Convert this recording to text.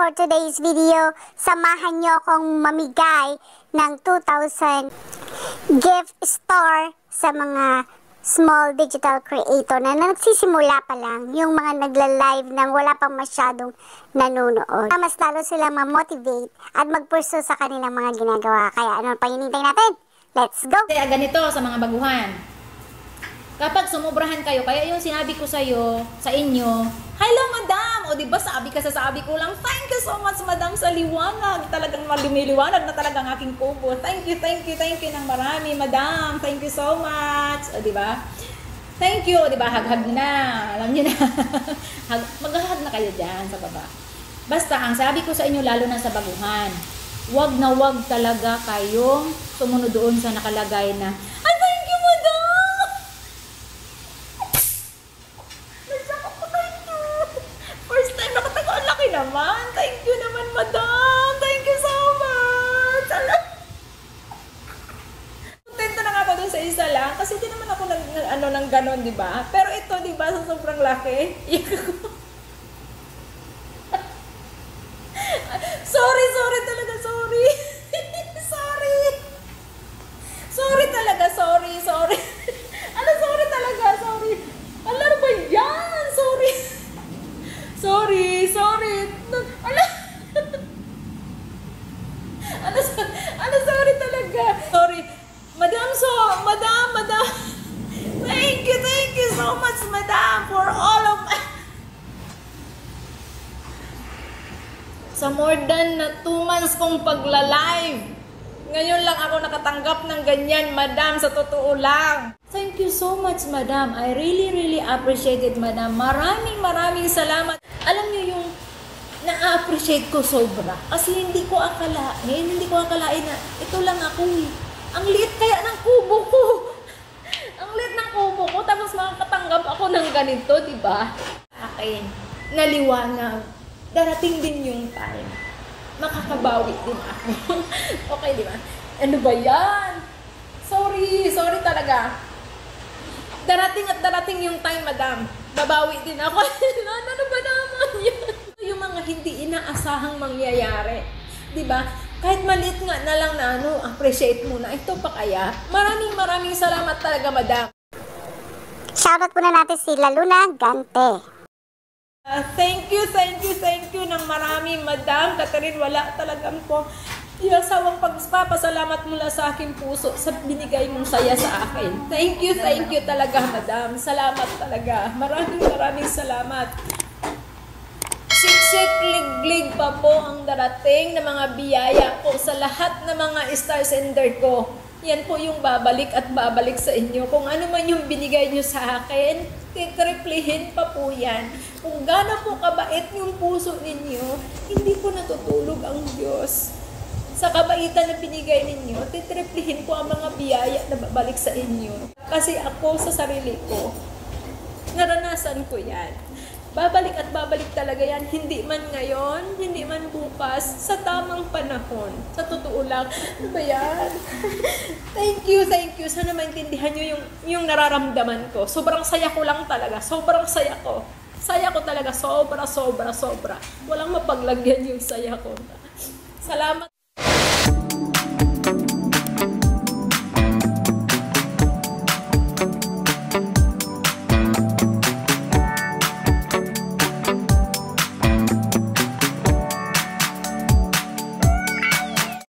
for today's video, samahan nyo akong mamigay ng 2,000 gift store sa mga small digital creator na nagsisimula pa lang, yung mga nagla-live nang wala pang masyadong nanonood. Mas lalo sila ma-motivate at mag-pursue sa kanilang mga ginagawa. Kaya ano pa hinintay natin? Let's go! Kaya ganito sa mga baguhan. Kapag sumubrahan kayo, kaya yung sinabi ko sa inyo, hello madam! O diba sabi ka sa sabi ko lang, thank you so much madam sa liwanag. Talagang lumiliwanag na talagang aking kubo. Thank you ng marami madam. Thank you so much. O diba? Thank you. O diba? Hag-hag na. Alam niyo na. Mag-hag na kayo dyan sa baba. Basta, ang sabi ko sa inyo, lalo na sa baguhan, wag na wag talaga kayong sumunod doon sa nakalagay na, ay, thank you madam! First time nakatago, ang laki naman. Thank you naman, madam. Thank you so much. Contento na nga ako dun sa isa lang. Kasi di naman ako ng ganon, di ba? Pero ito, di ba, sa sobrang laki. Sorry talaga, sorry. Sorry talaga, sorry. Ano, sorry talaga, sorry. Ano ba yan? Sorry. Ano, sorry talaga. Sorry. Madam. Thank you so much, madam, for all of sa more than 2 months kong pagla-live. Ngayon lang ako nakatanggap ng ganyan, madam, sa totoo lang. Thank you so much, madam. I really appreciate it, madam. Maraming salamat. Alam niyo yung na-appreciate ko sobra. Kasi hindi ko akalain na ito lang ako eh. Ang liit kaya ng kubo ko. Ang liit ng kubo ko. Tapos makakatanggap ako ng ganito, di ba? Akin, naliwanag. Darating din yung time. Makakabawi din ako. Okay, di ba? Ano ba yan? Sorry talaga. Darating yung time, madam. Babawi din ako. Ano ba naman yan? Yung mga hindi inaasahang mangyayari. Di ba? Kahit maliit nga na lang na appreciate mo na. Ito pa kaya? Maraming salamat talaga, madam. Shoutout muna natin si Laluna Gante. Thank you ng marami, madam. Catherine, wala talagang po sawang pagpapasalamat mula sa aking puso sa binigay mong saya sa akin. Thank you talaga, madam. Salamat talaga. Maraming salamat. Siksik, liglig pa po ang darating na mga biyaya po sa lahat ng mga star sender ko. Yan po yung babalik sa inyo. Kung ano man yung binigay nyo sa akin, titriplihin pa po yan. Kung gaano po kabait yung puso ninyo, hindi po natutulog ang Diyos. Sa kabaitan na binigay ninyo, titriplihin po ang mga biyaya na babalik sa inyo. Kasi ako sa sarili ko, naranasan ko yan. Babalik talaga yan, hindi man ngayon, hindi man bukas, sa tamang panahon. Sa totoo lang, ano ba yan? Thank you. Sana maintindihan nyo yung nararamdaman ko. Sobrang saya ko lang talaga, sobrang saya ko. Saya ko talaga, sobra. Walang mapaglagyan yung saya ko. Salamat